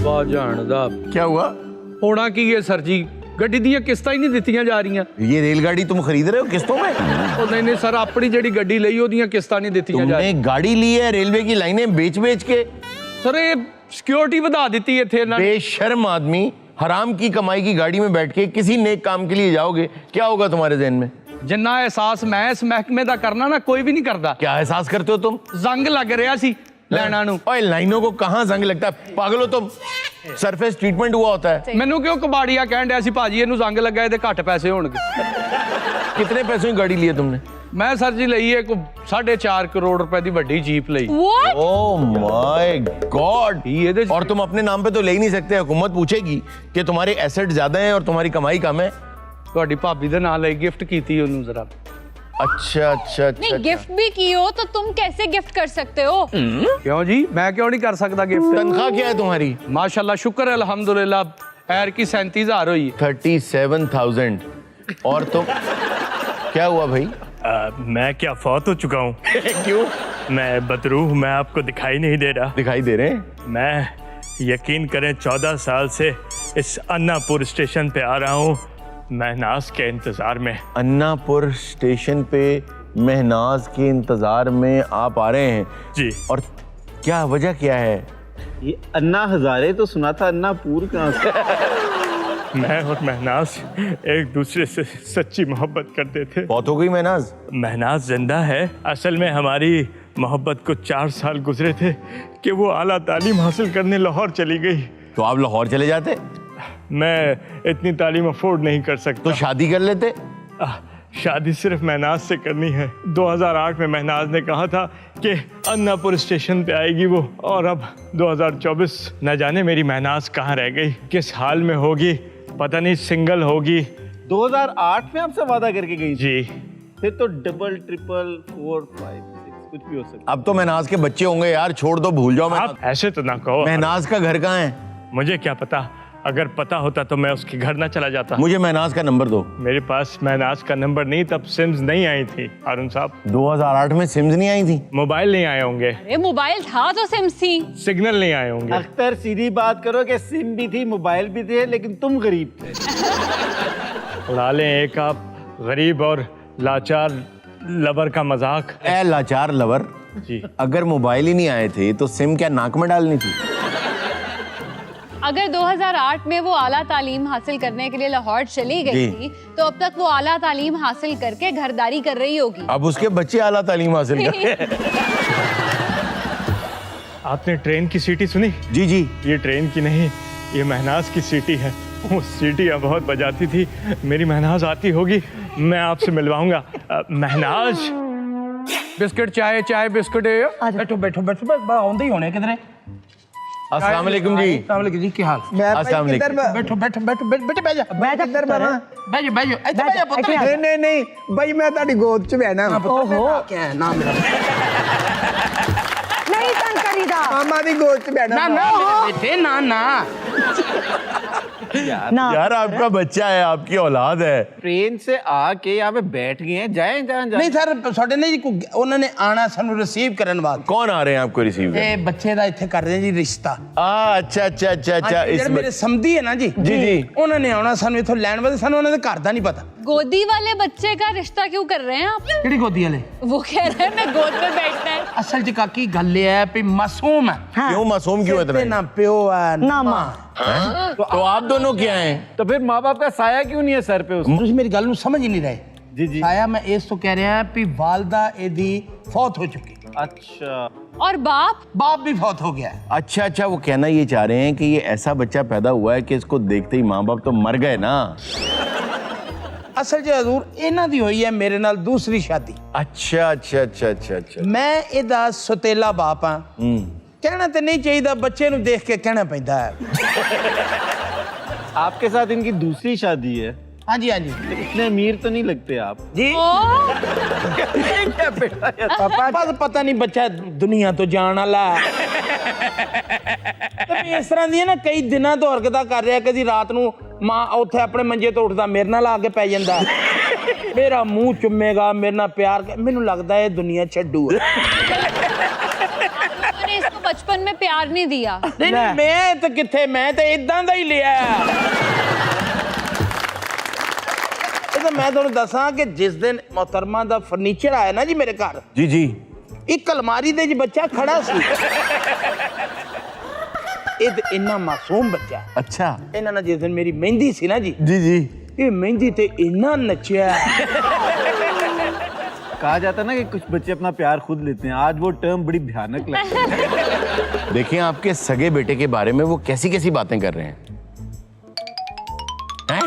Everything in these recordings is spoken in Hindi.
वाह जान दा क्या हुआ? होना की है सर जी, गड्डी दी किस्तां ही नहीं दित्तियां जा रही। ये रेलगाड़ी तुम खरीद रहे हो किस्तों में? नहीं नहीं सर, अपनी जेडी गड्डी लई ओदियां किस्तां नहीं दित्तियां जा तुमने रही। गाड़ी ली है रेलवे की लाइनें बेच बेच के? सर ये सिक्योरिटी बढ़ा दी है इत्थे इन्हां ने। बेशर्म आदमी, हराम की कमाई की गाड़ी में बैठ के किसी नेक काम के लिए जाओगे, क्या होगा तुम्हारे जहन में? जिन्ना एहसास मैं इस महकमे दा करना ना कोई भी नहीं करदा। क्या एहसास करते हो तुम? जंग लग रहा सी लैना नूं। ओए लाइनों को कहाँ जंग लगता है, पागल हो तुम? सरफेस ट्रीटमेंट हुआ होता है। मैनू क्यों कबाड़िया कहन दिया सी भाजी इनू जंग लगा है ते घट पैसे होणगे। कितने पैसों की गाड़ी ली है तुमने? मैं सर जी लई है 4.5 करोड़ रुपए दी बड़ी जीप लई। Oh my God. और और तुम अपने नाम पे तो ले ही नहीं सकते, हुकूमत पूछेगी कि तुम्हारे एसेट ज्यादा हैं और तुम्हारी कमाई कम है। ਤੁਹਾਡੀ ਭਾਬੀ ਦੇ ਨਾਲ ਲਈ गिफ्ट कीती ਉਹਨੂੰ जरा। अच्छा अच्छा अच्छा। नहीं गिफ्ट भी की हो तो तुम कैसे गिफ्ट कर सकते हो? क्यों जी, मैं क्यों नहीं कर सकता गिफ्ट? तनख्वाह क्या है तुम्हारी? माशाल्लाह शुक्र है अल्हम्दुलिल्लाह एर की 37,000 हुई। 37,000। और तुम क्या हुआ भाई? मैं क्या फौत हो चुका हूँ? क्यों? मैं बदरूह, मैं आपको दिखाई नहीं दे रहा। दिखाई दे रहे हैं? मैं यकीन करें 14 साल से इस अन्नापुर स्टेशन पे आ रहा हूँ, महनाज के इंतजार में। अन्नापुर स्टेशन पे महनाज के इंतजार में आप आ रहे हैं? जी। और क्या वजह क्या है? ये अन्ना हजारे तो सुना था, अन्नापुर कहाँ से? मैं और महनाज एक दूसरे से सच्ची मोहब्बत करते थे। बहुत हो गई महनाज? महनाज जिंदा है। असल में हमारी मोहब्बत को 4 साल गुजरे थे कि वो आला तालीम हासिल करने लाहौर चली गई। तो आप लाहौर चले जाते? मैं इतनी तालीम अफोर्ड नहीं कर सकता। तो शादी कर लेते? शादी सिर्फ महनाज से करनी है। 2008 में महनाज ने कहा था कि अन्नापुर स्टेशन पे आएगी वो, और अब 2024 न जाने मेरी महनाज कहाँ रह गई, किस हाल में होगी, पता नहीं सिंगल होगी। 2008 में आपसे वादा करके गई थी? जी। फिर तो डबल ट्रिपल 4 5 6 कुछ भी हो सकता। अब तो महनाज के बच्चे होंगे यार, छोड़ दो, भूल जाओ। आप ऐसे तो ना कहो। महनाज का घर कहाँ है? मुझे क्या पता, अगर पता होता तो मैं उसके घर ना चला जाता। मुझे महनाज का नंबर दो। मेरे पास महनाज का नंबर नहीं, तब सिम्स नहीं आई थी हारून साहब। 2008 में सिम्स नहीं आई थी? मोबाइल नहीं आए होंगे। अरे मोबाइल था तो सिम्स थी। सिग्नल नहीं आए होंगे। अख्तर सीधी बात करो कि सिम भी थी, मोबाइल भी थे, लेकिन तुम गरीब थे। उड़ा लें एक आप गरीब और लाचार लवर का मजाक। ए लाचार लवर जी। अगर मोबाइल ही नहीं आए थे तो सिम क्या नाक में डालनी थी? अगर 2008 में वो आला तालीम हासिल करने के लिए लाहौर चली गई थी तो अब तक वो आला तालीम हासिल करके घरदारी कर रही होगी। अब उसके बच्चे आला तालीम हासिल कर। आपने ट्रेन की सीटी सुनी? जी जी। ये ट्रेन की नहीं, ये महनाज की सीटी है। वो सीटियाँ बहुत बजाती थी। मेरी महनाज आती होगी, मैं आपसे मिलवाऊंगा। महनाज। बिस्किट चाय चाय बिस्किट। बैठो बैठो बैठो, बस आउंदे ही होने किधरे। अस्सलाम वालेकुम जी। अस्सलाम वालेकुम जी, क्या हाल? अस्सलाम वालेकुम। बैठो बैठो बैठो बेटे बैठ जा। मैं किधर बना? बैठ जा बैठ जा, इधर बैठ जा पुੱਤ। नहीं नहीं नहीं भाई, मैं ताड़ी गोद च बहना। ओहो क्या है नाम मेरा? नहीं तंग करीदा, मामा दी गोद च बहना। ना ना मेरे बेटे, ना ना ना यार आपका बच्चा है, आपकी औलाद है। ट्रेन से आके यहाँ पे बैठ गए हैं, जाए जहाँ नहीं सर, ਸਾਡੇ ਨੇ ਜੀ उन्होंने आना सानू रिसीव करने वास्ते। कौन आ रहे हैं आपको रिसीव करने? ए बच्चे दा इत्थे कर रहे जी रिश्ता। अच्छा अच्छा अच्छा अच्छा। ਜਿਹੜੇ ਮੇਰੇ ਸਮਧੀ ਹੈ ਨਾ ਜੀ जी ਉਹਨਾਂ ਨੇ ਆਉਣਾ ਸਾਨੂੰ ਇੱਥੋਂ ਲੈਣ ਵਾਸਤੇ। ਸਾਨੂੰ ਉਹਨਾਂ ਦੇ ਘਰ ਦਾ ਨਹੀਂ ਪਤਾ। गोदी वाले बच्चे का रिश्ता क्यों कर रहे हैं आप? ਕਿਹੜੀ ਗੋਦੀ ਵਾਲੇ? वो कह रहे हैं मैं गोद में बैठना है। ਅਸਲ 'ਚ ਕਾਕੀ ਗੱਲ ਇਹ ਹੈ ਵੀ ਮਾਸੂਮ ਹੈ। क्यों मासूम क्यों ਤੇ इतना? ਨਾ ਪਿਓ ਹੈ ना मां। तो आप दोनों क्या हैं? तो फिर माँ बाप का साया क्यों नहीं है सर पे उसमें? ਤੁਸੀਂ ਮੇਰੀ ਗੱਲ ਨੂੰ ਸਮਝ ਹੀ ਨਹੀਂ ਰਹੇ। जी जी। ਆਇਆ ਮੈਂ ਇਸ ਤੋਂ ਕਹਿ ਰਿਹਾ ਵੀ ਵਾਲਦਾ ਇਹਦੀ ਫੌਤ ਹੋ ਚੁੱਕੀ, अच्छा। और बाप? बाप भी फौत हो गया है। अच्छा अच्छा, वो कहना ये चाह रहे हैं कि ये ऐसा बच्चा पैदा हुआ है कि इसको देखते ही माँ बाप तो मर गए ना। ਅਸਲ 'ਚ ਹਜ਼ੂਰ ਇਹਨਾਂ ਦੀ ਹੋਈ ਹੈ ਮੇਰੇ ਨਾਲ ਦੂਸਰੀ ਸ਼ਾਦੀ। अच्छा अच्छा अच्छा अच्छा अच्छा। ਮੈਂ ਇਹਦਾ ਸੁਤੇਲਾ ਬਾਪ ਹਾਂ। ਕਹਿਣਾ ਤੇ ਨਹੀਂ ਚਾਹੀਦਾ, ਬੱਚੇ ਨੂੰ ਦੇਖ ਕੇ ਕਹਿਣਾ ਪੈਂਦਾ ਹੈ। आपके साथ इनकी दूसरी शादी है? हाँ जी हाँ जी। तो इतने अमीर तो नहीं लगते आप जी। क्या बेटा पापा बस पता नहीं बच्चा दुनिया तो जान वाला है। ਤੇ ਇਸ ਤਰ੍ਹਾਂ ਦੀ ਨਾ ਕਈ ਦਿਨਾਂ ਤੋਂ ਹਰਕਤਾਂ ਕਰ ਰਿਹਾ। ਕਦੀ ਰਾਤ ਨੂੰ ਮਾਂ ਉੱਥੇ ਆਪਣੇ ਮੰਜੇ ਤੋਂ ਉੱਠਦਾ ਮੇਰੇ ਨਾਲ ਆ ਕੇ ਪੈ ਜਾਂਦਾ। मेरा मुंह चुमेगा, मेरे नाल प्यार मैनू लगता है दुनिया छड्डू है। मैंने इसको बचपन में प्यार नहीं दिया। नहीं मैं तो किथे, मैं तो इदां दा ही लिया। तो मैं तुहानू दसां कि जिस दिन मोहतरमा दा फर्नीचर आया ना जी मेरे घर, जी जी, एक अलमारी दे च बच्चा खड़ा सी। इन्ना मासूम बच्चा। अच्छा। इन्हां ने जिस दिन मेरी मेहंदी सी ना जी, जी जी, ये मेहंदी ते इन्ना नचिया। कहा जाता है ना कि कुछ बच्चे अपना प्यार खुद लेते हैं, आज वो टर्म बड़ी भयानक लगती है। देखिए आपके सगे बेटे के बारे में वो कैसी कैसी बातें कर रहे हैं। हैं?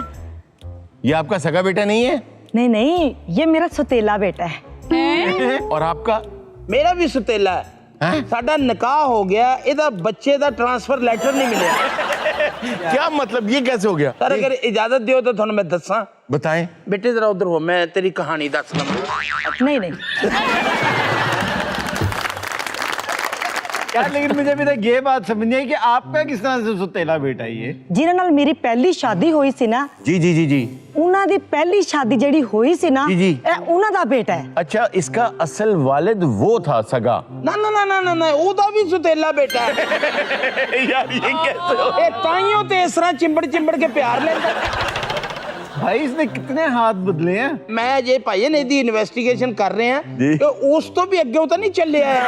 ये आपका सगा बेटा नहीं है? नहीं नहीं, ये मेरा सौतेला बेटा है। और आपका? मेरा भी सुतेला है। साडा निकाह हो गया, इहदा बच्चे दा ट्रांसफर लेटर नहीं मिले। क्या मतलब, ये कैसे हो गया? सर अगर इजाजत दियो तो थानू मैं दसां। बताएं। बेटे जरा उधर हो, मैं तेरी कहानी दस लवां। नहीं नहीं, यार लेकिन मुझे अभी तक ये बात समझ नहीं आई कि आपका किस तरह से सुतेला बेटा है ये? जिन्हां नाल मेरी पहली शादी हुई सी ना, जी जी जी जी। उन्हां दी पहली शादी जेड़ी हुई सी ना, जी, जी। उन्हां दा बेटा है। अच्छा, इसका असल वालिद वो था सगा? ना ना ना ना ना ना, ओदा भी सुतेला बेटा है। यार ये कैसे हो? ए ताइयों ते इस तरह चिंबड़ चिंबड़ के प्यार लेंदा। भाई इसने कितने हाथ बदले हैं? मैं जे भाई ने दी इन्वेस्टिगेशन कर रहे हैं जी। कि उस तो भी अगे तो नहीं चले आया।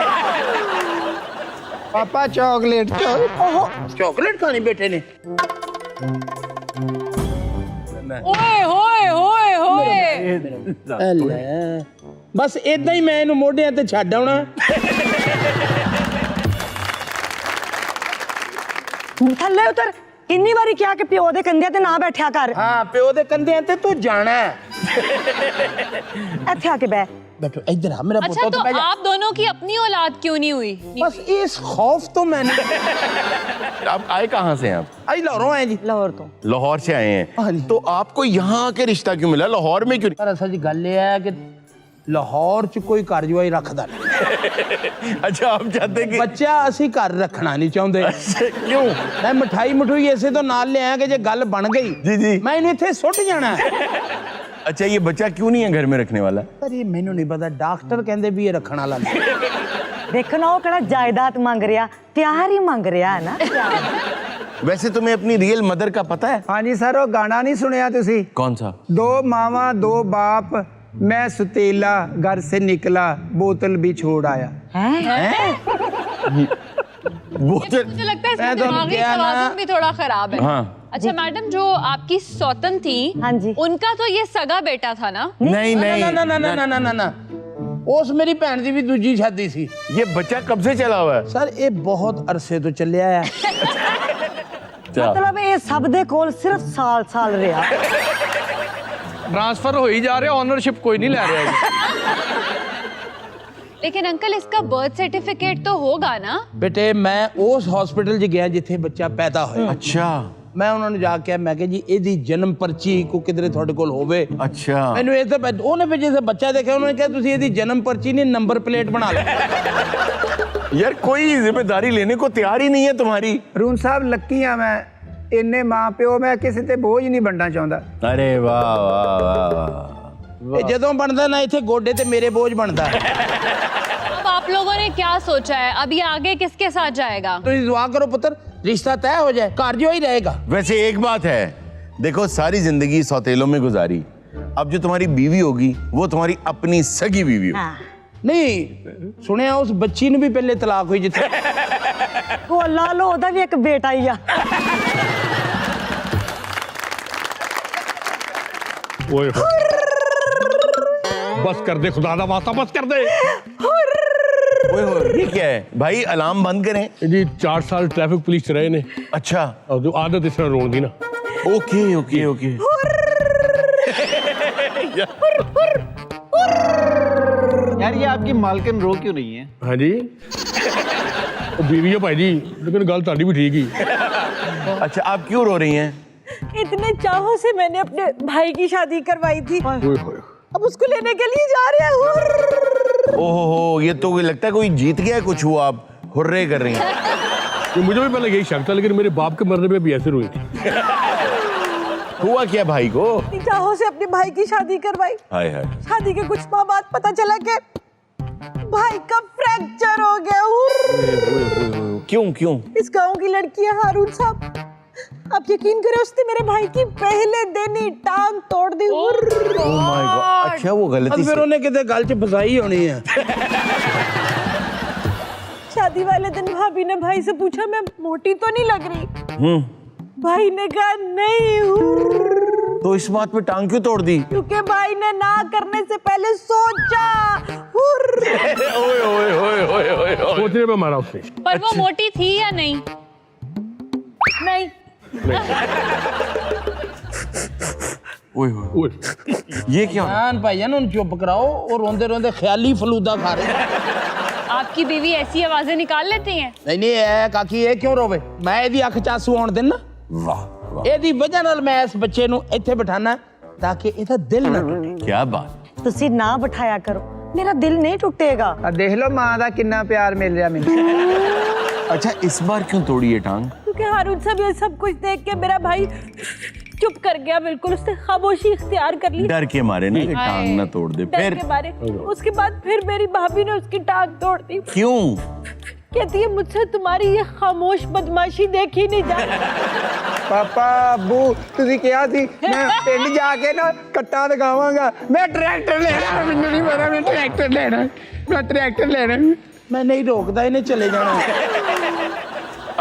पापा चॉकलेट ओहो चॉकलेट खानी बेटे ने। ओए होए होए होए। अल्लाह, बस इदां ही मैं इहनू मोढियां ते छड्ड आउणा। थल्ले उतर, किन्नी बारी क्या कि प्यो दे कंधे ते ना बैठा कर। हाँ प्यो दे कंधे ते तू जाना है। इत्थे आके बैठ। बैठो इधर आ मेरा अच्छा पुत्र। तो आप दोनों की अपनी औलाद क्यों नहीं हुई? बस इस खौफ तो मैंने। आप आए कहाँ से हैं आप? आई लाहौरों आए जी। लाहौर तो लाहौर से आए हाँ हैं। जी। तो आपको यहाँ आके रिश्ता क्यों मिला, लाहौर में क्यों? पर असल जी गल ये है कि लाहौर च कोई घर जवाई रखदा नहीं। अच्छा, आप चाहते कि बच्चा ਅਸੀਂ घर रखना नहीं चाहते। क्यों? मैं मिठाई मठूई ऐसे तो नाल ले आया कि जे गल बन गई जी जी। मैं इन्हें इत्थे सुट जाना है। अच्छा, ये बच्चा क्यों नहीं है घर में रखने वाला? पर ये मैनू नहीं पता, डॉक्टर कहंदे भी ये रखण वाला नहीं। देखो ना, वो कड़ा जायदाद मांग रहा, प्यार ही मांग रहा है ना। वैसे तुम्हें अपनी रियल मदर का पता है? हाँ जी सर, वो गाना नहीं सुनिया तुसी? कौन सा? दो मावा दो बाप, मैं सुतेला घर से निकला, बोतल भी छोड़ आया। बोतल? मुझे लगता है मैं इसका तो दिमागी क्या ना- तवाज़ुन भी थोड़ा खराब है। हाँ। अच्छा मैडम, जो आपकी सौतन थी, हाँ जी। उनका तो ये सगा बेटा था ना? नहीं नहीं, ना ना ना ना ना ना ना ना, उस मेरी भैन दी भी दूजी शादी सी। ये बच्चा कब से चला हुआ है? सर ये बहुत अरसे तो चलिया है। मतलब ये सब दे कोल सिर्फ साल साल रहा। ट्रांसफर हो ही जा रहे, ओनरशिप कोई नहीं ले रहा है। लेकिन अंकल इसका बर्थ सर्टिफिकेट तो होगा ना? बेटे मैं उस हॉस्पिटल च गया जिथे बच्चा पैदा होया। अच्छा मैं उन्होंने जाके मैं कहा जी एदी जन्म पर्ची को किधरे थोड़े कोल होवे। अच्छा। मैंने ये तो उन्होंने फिर जैसे बच्चा देखा उन्होंने कहा तुसी एदी जन्म पर्ची नहीं नंबर प्लेट बना लो। यार कोई जिम्मेदारी लेने को तैयार ही नहीं है तुम्हारी। रून साहब लक्की हाँ मैं, इन्ने मां प्यो मैं किसी ते बोझ नहीं बनना चाहता। अरे वाह वाह वाह। ये जदों बनदा ना इथे गोडे ते मेरे बोझ बनदा। अब आप लोगों ने क्या सोचा है, अभी आगे किसके साथ जाएगा? तो दुआ करो पुत्र, रिश्ता तय हो जाए, घर जो ही रहेगा। वैसे एक बात है, देखो सारी जिंदगी सौतेलों में गुजारी, अब जो तुम्हारी बीवी होगी वो तुम्हारी अपनी सगी बीवी होगी। नहीं सुनिया उस बच्ची ने भी पहले तलाक हुई जिथे। वो ला लो, ओदा भी एक बेटा ही आ। ओए बस कर दे, खुदा दा वास्ता बस कर दे। ओए होए, ये क्या है भाई? अलार्म बंद करें। जी 4 साल ट्रैफिक पुलिस च रहे ने, अच्छा और जो आदत इस तरह रोन दी ना। Okay okay okay. यार ये आपकी मालकिन रो क्यों नहीं है? हाँ जी, वो बीवी है भाई जी, लेकिन गल ताड़ी भी ठीक ही। अच्छा, आप क्यों रो रही हैं? इतने चाहों से मैंने अपने भाई की शादी करवाई थी, ओए होए। अब उसको लेने के लिए जा रहे हैं। ओहो, ये तो लगता है कोई जीत गया, कुछ हुआ, आप हुर्रे कर रही हैं। तो मुझे भी पहले यही शक था, लेकिन मेरे बाप के मरने पे भी ऐसे रोई थी। हुआ क्या भाई को? निगाहों से अपने भाई की शादी करवाई। हाय हाय। शादी के कुछ माह बाद पता चला कि भाई का फ्रैक्चर हो गया। क्यों क्यों? इस गांव की लड़की है हारून साहब, आप यकीन करें उसने मेरे भाई की पहले दिन ही टांग तोड़ दी। Oh my God. अच्छा वो गलती फिर से उन्हें कितने गल च फसाई होनी है। शादी वाले दिन भाभी ने भाई से पूछा मैं मोटी तो नहीं लग रही? भाई ने कहा नहीं। तो इस बात पे टांग क्यों तोड़ दी? क्योंकि भाई ने ना करने से पहले सोचा। ओए ओए ओए ओए ओए सोचने में मारा उसने। पर वो मोटी थी या नहीं? नहीं। ओए ओए ये क्या? जान भाईजान उन चुप कराओ और रोंदे रोंदे ख्याली फलूदा खा रहे। आपकी बीवी ऐसी आवाजें निकाल लेती हैं? नहीं है काकी, ये क्यों रोवे? मैं ਇਹਦੀ ਅੱਖ 'ਚ ਆਂਸੂ ਆਉਣ ਦੇਣਾ। वाह वाह ਇਹਦੀ ਵਜ੍ਹਾ ਨਾਲ ਮੈਂ ਇਸ ਬੱਚੇ ਨੂੰ ਇੱਥੇ ਬਿਠਾਣਾ ਤਾਂ ਕਿ ਇਹਦਾ ਦਿਲ ਨਾ ਟੁੱਟੇ। क्या बात। ਤੁਸੀਂ ਨਾ ਬਿਠਾਇਆ ਕਰੋ, ਮੇਰਾ ਦਿਲ ਨਹੀਂ ਟੁੱਟੇਗਾ। ਆ ਦੇਖ ਲਓ ਮਾਂ ਦਾ ਕਿੰਨਾ ਪਿਆਰ ਮਿਲ ਰਿਹਾ ਮੈਨੂੰ। अच्छा इस बार क्यों तोड़ी ये टांग? क्योंकि हारून साहब ये सब कुछ देख के मेरा भाई चुप कर गया, बिल्कुल उसने खामोशी इख्तियार कर ली। डर के मारे ना कि टांग ना तोड़ दे। डर फिर के मारे। उसके बाद फिर मेरी भाभी ने उसकी टांग तोड़ दी। क्यों? कहती है मुझसे तुम्हारी ये खामोश बदमाशी देखी नहीं जाती। ਪਾਪਾ ਅੱਬੂ ਤੁਸੀਂ ਕਿਹਾ ਸੀ ਮੈਂ ਪਿੰਡ ਜਾ ਕੇ ਨਾ ਕੱਟਾ ਦਿਖਾਵਾਂਗਾ। ਮੈਂ ਟਰੈਕਟਰ ਲੈਣਾ, ਮੈਨੂੰ ਨਹੀਂ ਪਤਾ ਮੈਂ ਟਰੈਕਟਰ ਲੈਣਾ, ਮੈਂ ਟਰੈਕਟਰ ਲੈਣਾ। मैं नहीं रोकता, इन्हें चले जाना।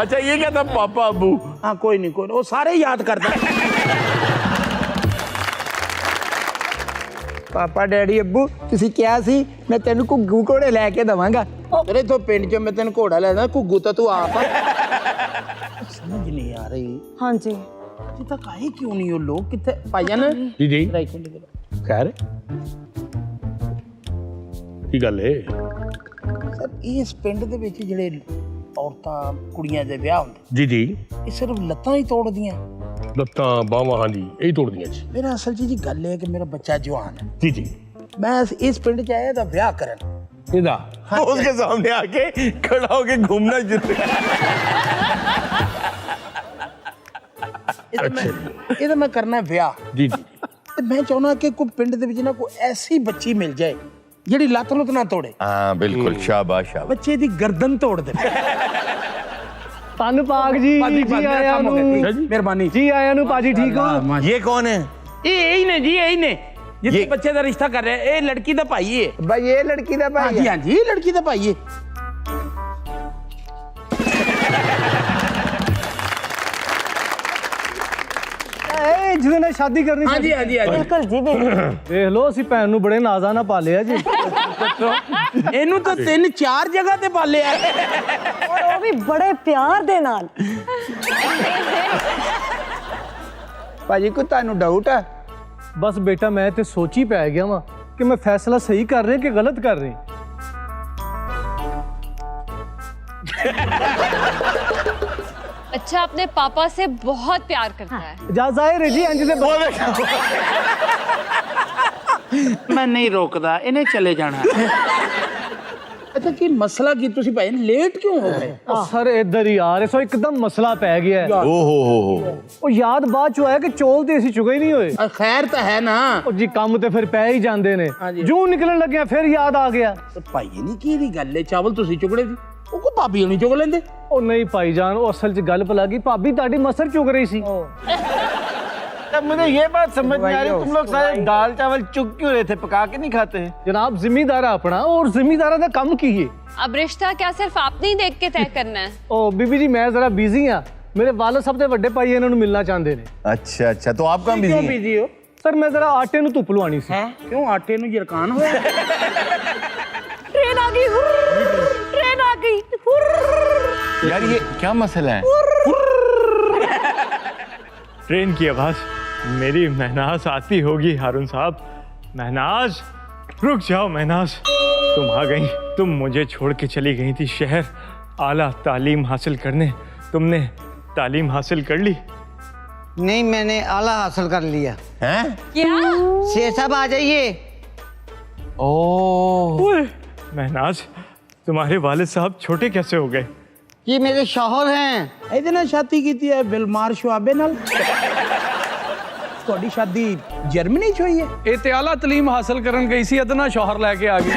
अच्छा ये क्या था पापा अब्बू? हाँ कोई नहीं वो सारे याद करता। ਪਾਪਾ ਡੈਡੀ ਅੱਬੂ ਤੁਸੀਂ ਕਿਹਾ ਸੀ ਮੈਂ ਤੈਨੂੰ ਘੁੱਗੂ ਘੋੜੇ ਲੈ ਕੇ ਦਵਾਂਗਾ। तेरे तो पिंड च मैं तेन घोड़ा लेना, घुग्गू तो तू आप समझ नहीं आ रही। हाँ जी। अभी तक आए क्यों नहीं वो लोग? कितने भाईजान? जी जी राइट हैंड इधर। खैर की गल है? सर इस पिंड ਦੇ ਵਿੱਚ ਜਿਹੜੇ ਔਰਤਾਂ ਕੁੜੀਆਂ ਦੇ ਵਿਆਹ ਹੁੰਦੇ जी जी ਇਹ ਸਿਰਫ ਲੱਤਾਂ ਹੀ ਤੋੜਦੀਆਂ। ਲੱਤਾਂ ਬਾਹਾਂ हाँ जी यही तोड़ दिया जी। ਮੇਰਾ ਅਸਲ 'ਚ ਜੀ ਗੱਲ ਇਹ ਹੈ ਕਿ ਮੇਰਾ ਬੱਚਾ ਜਵਾਨ ਹੈ। जी जी ਮੈਂ ਇਸ ਪਿੰਡ 'ਚ ਆਇਆ ਤਾਂ ਵਿਆਹ ਕਰਨ। ਇਹਦਾ उसके सामने आके खड़ा होके घूमना शुरू। ਇਹਦਾ ਮੈਂ ਕਰਨਾ ਵਿਆਹ। जी जी ਤੇ ਮੈਂ ਚਾਹੁੰਦਾ ਕਿ ਕੋਈ ਪਿੰਡ ਦੇ ਵਿੱਚ ਨਾ ਕੋਈ ਐਸੀ ਬੱਚੀ ਮਿਲ ਜਾਏ ਜਿਹੜੀ ਲੱਤ ਲੁੱਤ ਨਾ ਤੋੜੇ, हाँ बिल्कुल शाबाश शाबाश। ਬੱਚੇ ਦੀ ਗਰਦਨ ਤੋੜ ਦੇ। ਤਨ ਪਾਕ ਜੀ ਜੀ ਆਇਆਂ ਨੂੰ। ਮਿਹਰਬਾਨੀ ਜੀ ਆਇਆਂ ਨੂੰ ਪਾਜੀ ਠੀਕ ਹੋ? ये कौन है? ਇਹ ਇਹੀ ਨੇ ਜੀ, ਇਹੀ ਨੇ ਜਿੱਥੇ ਬੱਚੇ ਦਾ ਰਿਸ਼ਤਾ ਕਰ ਰਿਹਾ। ਇਹ ਲੜਕੀ ਦਾ ਭਾਈ ਹੈ। ਭਾਈ ਇਹ ਲੜਕੀ ਦਾ ਭਾਈ ਹਾਂਜੀ ਹੈ। ਹਾਂਜੀ ਇਹ ਲੜਕੀ ਦਾ ਭਾਈ ਹੈ। ਏ ਜਿਹਦੇ ਨਾਲ ਸ਼ਾਦੀ ਕਰਨੀ ਸੀ। ਹਾਂਜੀ ਹਾਂਜੀ ਹਾਂਜੀ ਬਿਲਕੁਲ ਜੀ ਬਿਲਕੁਲ। ਦੇਖ ਲਓ ਅਸੀਂ ਭੈਣ ਨੂੰ ਬੜੇ ਨਾਜ਼ਾਂ ਨਾਲ ਪਾਲਿਆ ਜੀ। ਇਹਨੂੰ ਤਾਂ 3-4 ਜਗ੍ਹਾ ਤੇ ਪਾਲਿਆ। ਔਰ ਉਹ ਵੀ ਬੜੇ ਪਿਆਰ ਦੇ ਨਾਲ। ਭਾਜੀ ਕੋਈ ਤੁਹਾਨੂੰ ਡਾਊਟ ਹੈ? ਬਸ ਬੇਟਾ ਮੈਂ ਤੇ ਸੋਚੀ ਪੈ ਗਿਆ ਵਾਂ ਕਿ ਮੈਂ ਫੈਸਲਾ ਸਹੀ ਕਰ ਰਿਹਾ ਕਿ ਗਲਤ ਕਰ ਰਿਹਾ। अच्छा अपने पापा से बहुत प्यार करता है। ਜਾ ਜ਼ਾਹਿਰ ਹੈ ਜੀ ਇੰਜ ਦੇ ਮੈਂ ਨਹੀਂ ਰੋਕਦਾ, ਇਹਨੇ ਚਲੇ ਜਾਣਾ। ਅੱਛਾ ਕੀ ਮਸਲਾ ਕੀ? ਤੁਸੀਂ ਭਾਈ ਲੇਟ ਕਿਉਂ ਹੋ ਗਏ? ਸਰ ਇੱਧਰ ਹੀ ਆ ਰਹੇ ਸੋ ਇੱਕਦਮ ਮਸਲਾ ਪੈ ਗਿਆ ਹੈ। ओ हो। ਉਹ ਯਾਦ ਬਾਅਦ ਚ ਆਇਆ ਕਿ ਚੌਲ ਤੇ ਅਸੀਂ ਚੁਗੇ ਨਹੀਂ ਹੋਏ। ਖੈਰ ਤਾਂ ਹੈ ਨਾ। ਉਹ ਜੀ ਕੰਮ ਤੇ ਫਿਰ ਪੈ ਹੀ ਜਾਂਦੇ ਨੇ। ਹਾਂਜੀ। ਜੂ ਨਿਕਲਣ ਲੱਗਿਆ ਫਿਰ ਯਾਦ ਆ ਗਿਆ। ਭਾਈ ਨਹੀਂ ਕੀ ਦੀ ਗੱਲ ਹੈ, ਚਾਵਲ ਤੁਸੀਂ ਚੁਗੜੇ ਸੀ, ਉਹ ਕੋ ਭਾਬੀ ਹੋਣੀ ਚੁਗ ਲੈਂਦੇ। ਉਹ ਨਹੀਂ ਭਾईजान ਉਹ असल च गल पला गई भाभी ताड़ी मसर चुग रही सी। तब मुझे ये बात समझ में आ रही तुम लोग सारे दाल चावल चुग क्यों रहे थे, पका के नहीं खाते हैं? जनाब जिम्मेदार अपना और जिम्मेदार का काम की है। अब रिश्ता क्या सिर्फ आपने ही देख के तय करना है? ओ बीबी जी मैं जरा बिजी हाँ, मेरे वाले साहब दे वड्डे भाई इन्होंने मिलना चाहते ने। अच्छा अच्छा तो आप कहाँ क्यों बिजी हैं? बिजी हो? सर मैं जरा आटे नु धुप लवानी सी। क्यों आटे ਨੂੰ ਜਰਕਾਨ ਹੋਇਆ? ट्रेन आ गई, ट्रेन आ गई। यार ये क्या मसला है? ट्रेन की आवाज मेरी महनाज आती होगी हारून साहब। महनाज रुक जाओ महनाज, तुम आ गई। तुम मुझे छोड़ के चली गई थी शहर आला तालीम हासिल करने। तुमने तालीम हासिल कर ली? नहीं मैंने आला हासिल कर लिया। हैं? क्या? शेर साहब आ जाइए। ओह महनाज तुम्हारे वालिद साहब छोटे कैसे हो गए? ये मेरे शौहर हैं। ਇਹਦੇ ਨਾਲ ਸ਼ਾਦੀ ਕੀਤੀ ਹੈ ਬਿਲਮਾਰ ਸ਼ੁਆਬੇ ਨਾਲ। ਤੁਹਾਡੀ ਸ਼ਾਦੀ ਜਰਮਨੀ 'ਚ ਹੋਈ ਹੈ? ਇਹ ਤੇ ਆਲਾ ਤਾਲੀਮ ਹਾਸਲ ਕਰਨ ਗਈ ਸੀ ਅਦਨਾ ਸ਼ੌਹਰ ਲੈ ਕੇ ਆ ਗਈ।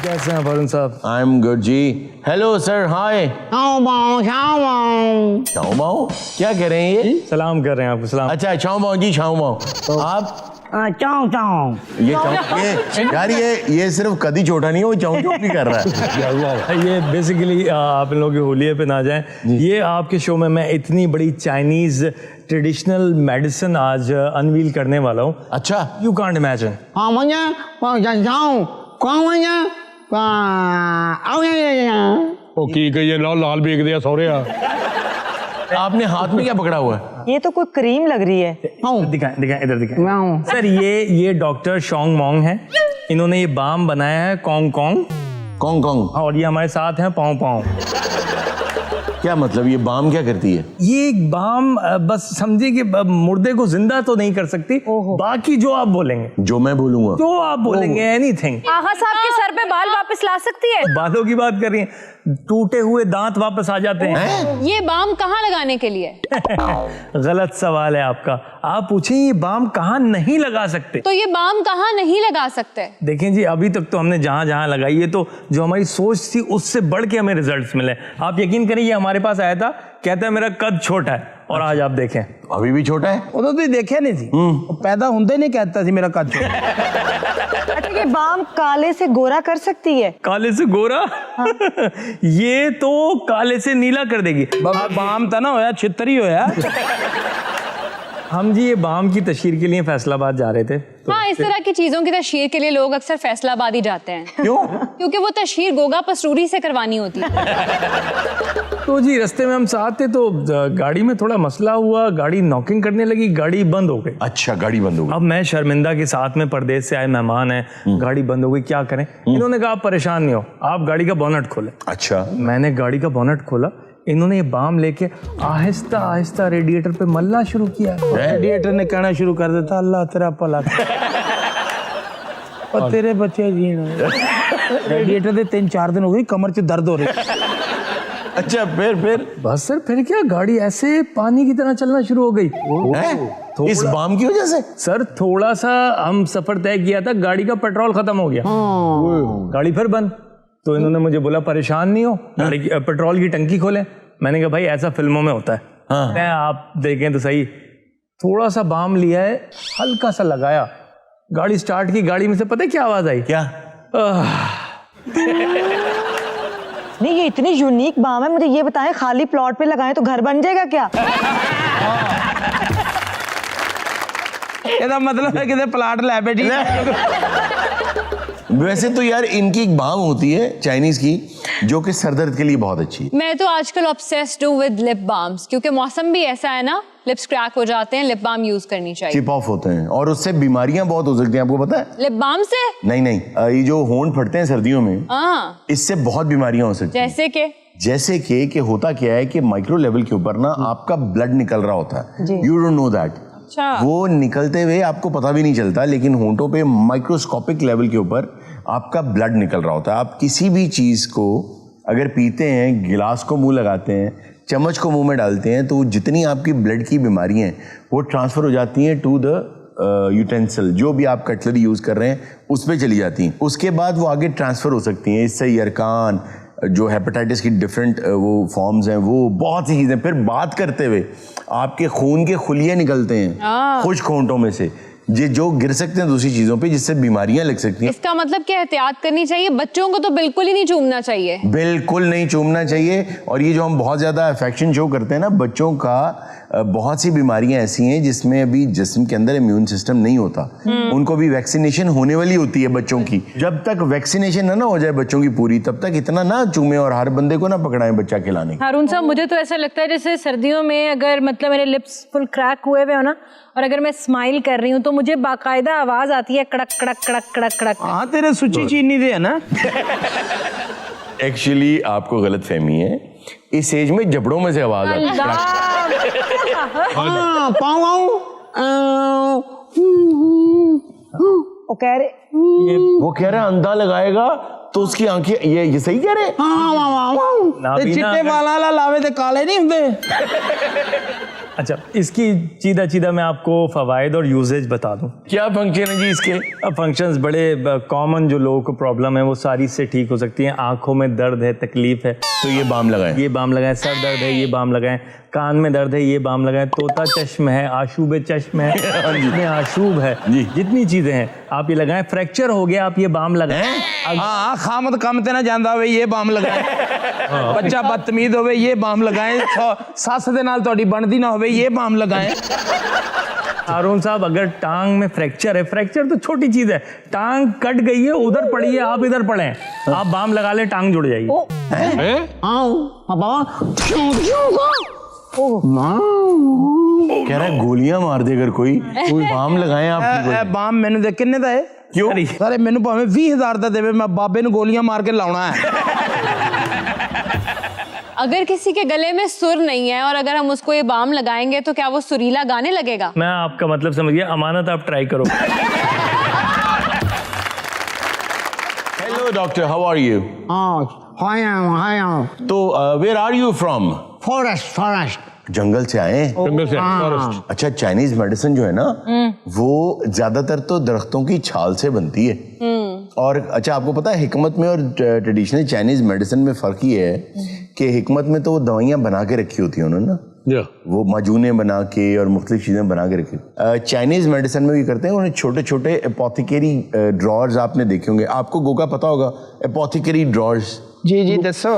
कैसे हैं वरुण साहब? आई एम गुड जी। Hello sir, hi. चाओ माओ क्या कह रहे हैं ये? सलाम कर रहे हैं आपको। सलाम। अच्छा चाओ माओ जी, चाओ माओ। आप चाओ चाओ ये यार ये सिर्फ कदी छोटा नहीं है, वो चाऊ चाऊ भी कर रहा है। ये बेसिकली आप लोगों की होलिये पे ना जाएं, ये आपके शो में मैं इतनी बड़ी चाइनीज ट्रेडिशनल मेडिसिन आज अनवील करने वाला हूँ। अच्छा, यू कांट इमेजिन। की गई लाल बेग दिया सौरिया। आपने हाथ में क्या पकड़ा हुआ है? ये तो कोई क्रीम लग रही है। दिखाएं दिखाएं, इधर दिखाएं। सर ये डॉक्टर शोंग मोंग है, इन्होंने ये बाम बनाया है कॉन्ग कॉन्ग। कौन कौन? और ये हमारे साथ हैं पाँव पाँव। क्या मतलब, ये बाम क्या करती है? ये एक बाम बस समझिए कि मुर्दे को जिंदा तो नहीं कर सकती, बाकी जो आप बोलेंगे, जो मैं बोलूंगा, जो आप बोलेंगे, एनीथिंग। आगा साहब के सर पे बाल वापस ला सकती है? बालों की बात कर रही हैं, टूटे हुए दांत वापस आ जाते हैं। ये बाम कहाँ लगाने के लिए? गलत सवाल है आपका। आप पूछें ये बाम कहाँ नहीं लगा सकते। तो ये बाम कहाँ नहीं लगा सकते? देखें जी, अभी तक तो हमने जहां जहां लगाई है, तो जो हमारी सोच थी उससे बढ़ के हमें रिजल्ट्स मिले। आप यकीन करें, ये हमारे पास आया था, कहता है मेरा कद छोटा है, और आज आप देखें अभी भी छोटा है। ਉਦੋਂ ਤੁਸੀਂ ਦੇਖਿਆ ਨਹੀਂ ਸੀ, ਉਹ ਪੈਦਾ ਹੁੰਦੇ ਨਹੀਂ कहता ਸੀ मेरा कद छोटा। अच्छा, ये बाम काले से गोरा कर सकती है? काले से गोरा? ये तो काले से नीला कर देगी। बाम था ना होया, छितर ही होया। हम जी ये बाम की तशहीर के लिए फैसलाबाद जा रहे थे, तो हाँ, इस तरह की चीजों की तशहीर के लिए लोग अक्सर फैसलाबाद ही जाते हैं। क्यों? क्योंकि वो तशहीर गोगा पसरूरी से करवानी होती है। तो जी रास्ते में हम साथ थे, तो गाड़ी में थोड़ा मसला हुआ, गाड़ी नॉकिंग करने लगी, गाड़ी बंद हो गई। अच्छा, गाड़ी बंद हो गई। अब मैं शर्मिंदा के साथ में परदेश से आए मेहमान हैं, गाड़ी बंद हो गई, क्या करें? इन्होंने कहा आप परेशान नहीं हो, आप गाड़ी का बोनट खोलें। अच्छा, मैंने गाड़ी का बोनट खोला, इन्होंने ये बाम लेके आहिस्ता आहिस्ता रेडिएटर पे मलना शुरू किया। रेडिएटर ने कहना शुरू कर देता, अल्लाह तेरा भला और तेरे बच्चे जीण। रेडिएटर दे 3-4 दिन हो गए, कमर च दर्द हो रही। अच्छा, फिर बस सर, फिर क्या, गाड़ी ऐसे पानी की तरह चलना शुरू हो गई। इस बाम की वजह से? सर थोड़ा सा हम सफर तय किया था, गाड़ी का पेट्रोल खत्म हो गया, गाड़ी फिर बंद। तो इन्होंने मुझे बोला परेशान नहीं हो, गाड़ी की पेट्रोल की टंकी खोलें। मैंने कहा भाई ऐसा फिल्मों में होता है। हाँ। मैं आप देखें तो सही, थोड़ा सा बाम लिया है, हल्का सा लगाया, गाड़ी स्टार्ट की, गाड़ी में से पता है क्या आवाज आई? क्या? नहीं, ये इतनी यूनिक बाम है, मुझे ये बताएं, खाली प्लॉट पे लगाएं तो घर बन जाएगा क्या? ਇਹਦਾ मतलब है किधर प्लाट लै बैठी। वैसे तो यार इनकी एक बाम होती है चाइनीज की, जो कि सर दर्द के लिए बहुत अच्छी है। मैं तो आजकल ऑब्सेस्ड हूँ विद लिप बाम्स, क्योंकि मौसम भी ऐसा है ना, लिप्स क्रैक हो जाते हैं, लिप बाम यूज करनी चाहिए। चिप ऑफ होते हैं और उससे बीमारियां बहुत हो सकती हैं, आपको पता है? लिप बाम से? नहीं, ये जो होंठ फटते हैं सर्दियों में, हाँ, इससे बहुत बीमारियां हो सकती हैं। जैसे कि होता क्या है कि माइक्रो लेवल के ऊपर ना आपका ब्लड निकल रहा होता है, यू डोंट नो दैट। अच्छा। वो निकलते हुए आपको पता भी नहीं चलता, लेकिन होंठों पे माइक्रोस्कोपिक लेवल के ऊपर आपका ब्लड निकल रहा होता है। आप किसी भी चीज को अगर पीते हैं, गिलास को मुंह लगाते हैं, चम्मच को मुंह में डालते हैं, तो जितनी आपकी ब्लड की बीमारियां हैं वो ट्रांसफर हो जाती हैं टू द यूटेंसिल, जो भी आप कटलरी यूज कर रहे हैं उस पर चली जाती हैं। उसके बाद वो आगे ट्रांसफर हो सकती हैं। इससे यरकान, जो हेपेटाइटिस की डिफरेंट वो फॉर्म्स हैं, वो बहुत सी चीज़ें। फिर बात करते हुए आपके खून के खुलिये निकलते हैं खुश्क होंठों में से, जो गिर सकते हैं दूसरी चीज़ों पे, जिससे बीमारियां लग सकती हैं। इसका मतलब क्या, एहतियात करनी चाहिए? बच्चों को तो बिल्कुल ही नहीं चूमना चाहिए। बिल्कुल नहीं चूमना चाहिए। और ये जो हम बहुत ज़्यादा अफेक्शन शो करते हैं ना बच्चों का, बहुत सी बीमारियां ऐसी हैं जिसमें अभी जिस्म के अंदर इम्यून सिस्टम नहीं होता। उनको भी वैक्सीनेशन होने वाली होती है बच्चों की। जब तक वैक्सीनेशन ना हो जाए बच्चों की पूरी, तब तक इतना ना चूमे और हर बंदे को ना पकड़ाएं बच्चा खिलाने। हारून साहब, मुझे तो ऐसा लगता है जैसे सर्दियों में अगर मतलब मेरे लिप्स फुल क्रैक हुए हुए हो ना, और अगर मैं स्माइल कर रही हूँ तो मुझे बाकायदा आवाज आती है, कड़क कड़क कड़क कड़क कड़क। हाँ, तेरे सुची चीनी दे है ना। एक्चुअली आपको गलत फहमी है, इस एज में जबड़ों में से आवाज आती है। वो कह रहा अंधा लगाएगा तो उसकी आंखें, ये सही कह रहे हैं? चिट्टे वाला लावे ते काले नहीं होंगे। अच्छा, इसकी सीधा सीधा मैं आपको फवायद और यूजेज बता दूं। क्या फंक्शन है जी इसके? फंक्शंस बड़े कॉमन जो लोगों को प्रॉब्लम है वो सारी से ठीक हो सकती हैं। आंखों में दर्द है, तकलीफ है तो ये बाम लगाएं। ये बाम लगाएं। सर दर्द है, ये बाम लगाएं। कान में दर्द है, ये बाम लगाएं। तोता चश्म है, आशूब चश्म है, जितने आशूब है, जितनी चीजें हैं आप ये लगाएं। फ्रैक्चर हो गया, आप ये बाम लगाएं। हाँ खामद कम ते ना जांदा होवे ये बाम लगाएं। बच्चा बदतमीज होवे ये बाम लगाएं। सस दे नाल तोड़ी बनदी ना होवे ये बाम लगाएं। हारून साहब, अगर टांग में फ्रैक्चर है, फ्रैक्चर तो छोटी चीज है, टांग कट गई है, उधर पड़ी है, आप इधर पड़े हैं, आप बाम लगा ले, टांग जुड़ जाएगी। कह रहा है गोलियां मार दे अगर कोई बाम लगाएं आप। बाम मैंने दे किन्ने दा है? क्यों? सारे मैंने भावे 20,000 दा देवे, मैं बाबे ने गोलियां मार के लाउना है। अगर किसी के गले में सुर नहीं है और अगर हम उसको ये बाम लगाएंगे तो क्या वो सुरीला गाने लगेगा? मैं आपका मतलब समझ गया। अमानत, आप ट्राई करो। Hello doctor, how are you? तो where are you from? Forest. जंगल से आए हैं? जंगल से फॉरेस्ट। अच्छा, चाइनीज मेडिसिन जो है ना वो ज्यादातर तो दरख्तों की छाल से बनती है। और अच्छा, आपको पता है हिकमत में और ट्रेडिशनल चाइनीज मेडिसिन में फर्क ये है कि हिकमत में तो वो दवाइयां बना के रखी होती है उन्होंने ना, वो माजूने बना के और मुख्तलिफ चीजें बना के रखी। चाइनीज मेडिसिन में भी करते हैं, उन्हें छोटे छोटे एपोथिकरी ड्रॉर्स आपने देखे होंगे, आपको गोगा पता होगा एपोथिकरी ड्रॉर्स? जी दसो।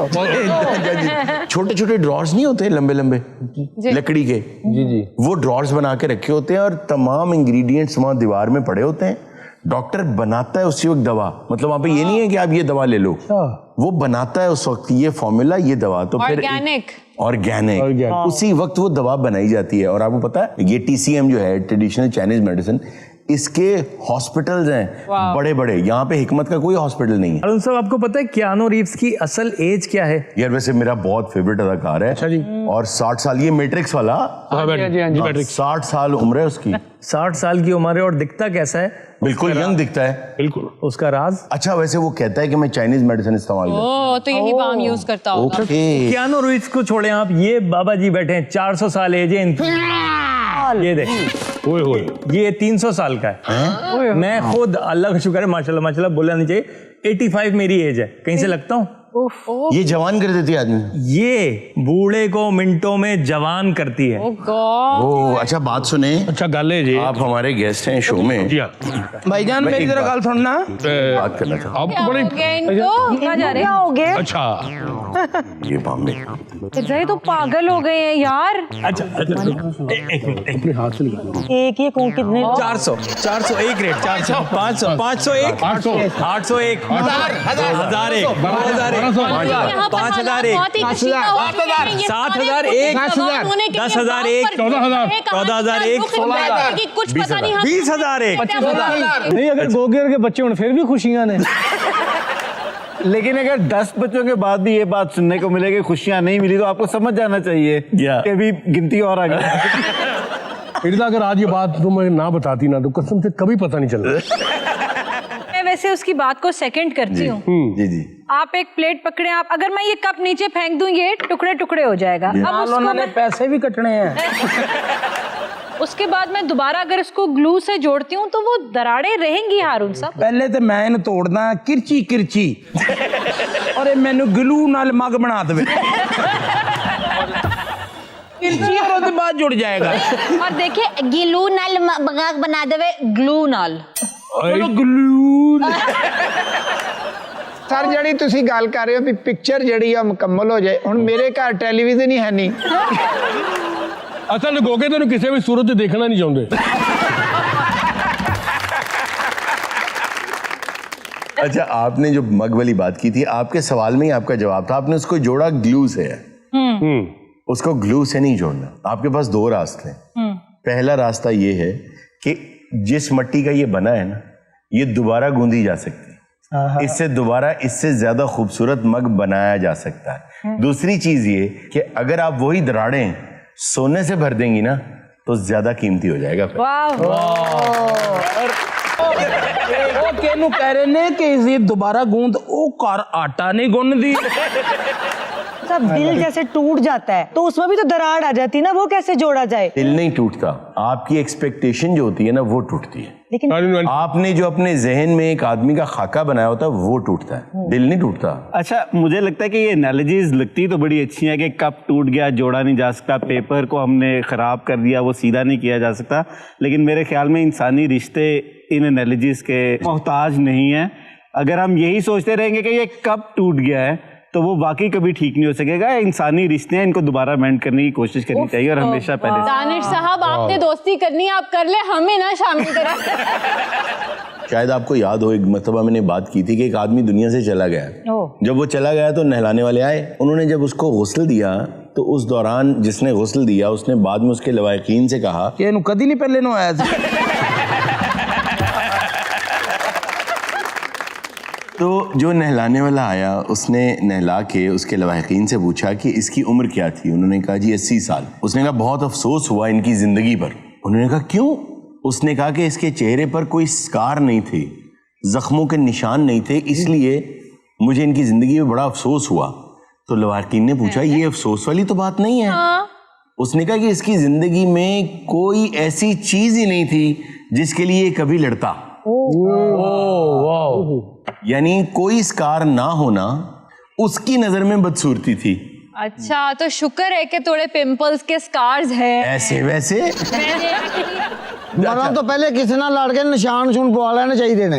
छोटे छोटे ड्रॉर्स नहीं होते लंबे लंबे लकड़ी के? जी वो ड्रॉर्स बना के रखे होते हैं और तमाम इंग्रेडिएंट्स वहां दीवार में पड़े होते हैं। डॉक्टर बनाता है उसी वक्त दवा, मतलब वहां पे ये नहीं है कि आप ये दवा ले लो, वो बनाता है उस वक्त ये फॉर्मूला, ये दवा। तो फिर ऑर्गेनिक उसी वक्त वो दवा बनाई जाती है। और आपको पता है ये TCM जो है ट्रेडिशनल चाइनीज मेडिसिन, इसके हॉस्पिटल्स हैं बड़े बड़े, यहाँ पे हिकमत का कोई हॉस्पिटल नहीं है। अरुण साहब, आपको पता है कियानो रीव्स की असल एज क्या है? यार वैसे मेरा बहुत फेवरेट अदाकार है। अच्छा जी। और 60 साल, ये मैट्रिक्स वाला। 60 साल उम्र है उसकी। 60 साल की उम्र है और दिखता कैसा है? बिल्कुल यंग दिखता है। बिल्कुल। उसका राज? अच्छा, वैसे वो कहता है कि मैं चाइनीज मेडिसिन इस्तेमाल करता हूं। तो यही बाम यूज करता होगा। कियानो रीव्स को छोड़े आप, ये बाबा जी बैठे हैं, 400 साल एज है इनकी। ये देख, ये 300 साल का है। मैं खुद, अल्लाह का शुक्र है, माशाल्लाह माशाल्लाह बोलना नहीं चाहिए, 85 मेरी एज है। कहीं से लगता हूँ? ये जवान कर देती है आदमी, ये बूढ़े को मिनटों में जवान करती है। ओ अच्छा, बात सुने। अच्छा गाले जी, आप हमारे गेस्ट हैं शो में। भाईजान मेरी जरा गल सुनना, बात करना था। आप तो बड़ी कहाँ जा रहे हैं? अच्छा ये बॉम्बे ये तो पागल हो गए हैं यार। अच्छा एक मिनट, अपने हाथ से निकालो। एक ये कौन कितने? 400 एक रेट, 400 500 501 801 1001 12001 5001 7001 10001 14001 16001 कुछ पता नहीं 20001 नहीं, अगर गोगियर के बच्चे होने फिर भी खुशियां ने। लेकिन अगर 10 बच्चों के बाद भी ये बात सुनने को मिलेगी खुशियां नहीं मिली, तो आपको समझ जाना चाहिए कि अभी गिनती और आ गई। इर्दा, अगर आज ये बात तुम्हें ना बताती ना तो कसम से कभी पता नहीं चलता। मैं वैसे उसकी बात को सेकंड करती हूँ। जी जी। आप एक प्लेट पकड़े, आप अगर मैं ये कप नीचे फेंक दूं ये टुकड़े टुकड़े हो जाएगा। अब उसको पैसे भी कटने हैं। उसके बाद मैं दोबारा अगर इसको ग्लू से जोड़ती हूँ तो वो दरारें रहेंगी हारून साहब। पहले तो मैं इन्हें तोड़ना किरची किरची और मैनू ग्लू नाल मग बना दे किरची, और उसके बाद जुड़ जाएगा। और देखिए गिलू नाल मग बना देवे ग्लू नाल। ग्लू सर जड़ी तुसी गल कर रहे हो भी पिक्चर जड़ी आ मुकम्मल हो जाए, हुण मेरे घर टेलीविजन ही है नहीं। असल गोगे तेन किसी भी सूरत देखना नहीं चाहते। अच्छा, आपने जो मग वाली बात की थी, आपके सवाल में ही आपका जवाब था। आपने उसको जोड़ा ग्लू से है। उसको ग्लू से नहीं जोड़ना। आपके पास 2 रास्ते हैं। पहला रास्ता ये है कि जिस मिट्टी का ये बना है ना, ये दोबारा गूंदी जा सकती है, इससे दोबारा इससे ज्यादा खूबसूरत मग बनाया जा सकता है। दूसरी चीज ये कि अगर आप वही दराड़ें सोने से भर देंगी ना तो ज्यादा कीमती हो जाएगा। वो केनू कह रहे ने कि ये दोबारा गूंद ओ कर आटा नहीं गुनदी। सब दिल जैसे टूट जाता है तो उसमें भी तो दरार आ जाती है ना, वो कैसे जोड़ा जाए? दिल नहीं टूटता, आपकी एक्सपेक्टेशन जो होती है ना वो टूटती है। लेकिन आपने जो अपने जहन में एक आदमी का खाका बनाया होता है वो टूटता है, दिल नहीं टूटता। अच्छा, मुझे लगता है कि ये एनालॉजीज लगती तो बड़ी अच्छी है कि कप टूट गया, जोड़ा नहीं जा सकता, पेपर को हमने खराब कर दिया, वो सीधा नहीं किया जा सकता, लेकिन मेरे ख्याल में इंसानी रिश्ते इन एनालॉजीज के मोहताज नहीं है। अगर हम यही सोचते रहेंगे कि ये कप टूट गया है तो वो वाकई कभी ठीक नहीं हो सकेगा। इंसानी रिश्ते हैं, इनको दोबारा मेंड करने की कोशिश करनी चाहिए और हमेशा पहले से। दानिश साहब, आपने दोस्ती करनी है, आप कर ले, हमें ना शामिल करा। शायद आपको याद हो, एक मरतबा मैंने बात की थी कि एक आदमी दुनिया से चला गया। जब वो चला गया तो नहलाने वाले आए, उन्होंने जब उसको गुस्ल दिया तो उस दौरान जिसने गुस्ल दिया उसने बाद में उसके लवाकिन से कहा कि इन्हू कदी नहीं पहले नो आया था। तो जो नहलाने वाला आया उसने नहला के उसके लवाहिकीन से पूछा कि इसकी उम्र क्या थी। उन्होंने कहा जी 80 साल। उसने कहा बहुत अफसोस हुआ इनकी जिंदगी पर। उन्होंने कहा क्यों? उसने कहा कि इसके चेहरे पर कोई स्कार नहीं थे, जख्मों के निशान नहीं थे, इसलिए मुझे इनकी जिंदगी में बड़ा अफसोस हुआ। तो लवाहिकीन ने पूछा ये अफसोस वाली तो बात नहीं है। उसने कहा कि इसकी जिंदगी में कोई ऐसी चीज ही नहीं थी जिसके लिए कभी लड़ता। यानी कोई स्कार ना होना उसकी नजर में बदसूरती थी। अच्छा, तो शुक्र है कि थोड़े पिंपल्स के स्कार्स हैं। ऐसे वैसे मरा तो पहले किसी ना लड़ के निशान शुन पवा लेने चाहिए ने।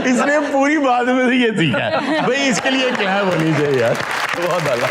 इसने पूरी बात में तो ये सीखा है भाई, इसके लिए क्या होनी चाहिए यार, बहुत आला।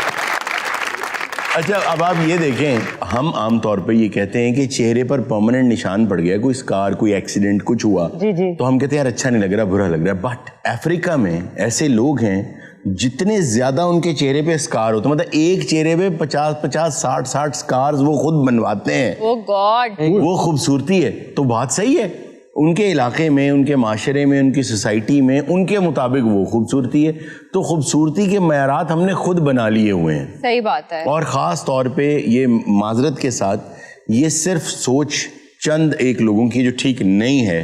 अच्छा, अब आप ये देखें, हम आमतौर पे ये कहते हैं कि चेहरे पर परमानेंट निशान पड़ गया, कोई स्कार, कोई एक्सीडेंट, कुछ हुआ, जी जी, तो हम कहते हैं यार अच्छा नहीं लग रहा, बुरा लग रहा है। बट अफ्रीका में ऐसे लोग हैं जितने ज्यादा उनके चेहरे पे स्कार होते हैं, मतलब एक चेहरे पे 50-50, 60-60 स्कार्स वो खुद बनवाते हैं। ओह गॉड, वो खूबसूरती है। तो बात सही है, उनके इलाके में, उनके माशरे में, उनकी सोसाइटी में उनके मुताबिक वो खूबसूरती है। तो खूबसूरती के मयारात हमने खुद बना लिए हुए हैं। सही बात है। और ख़ास तौर पे ये माजरत के साथ ये सिर्फ सोच चंद एक लोगों की जो ठीक नहीं है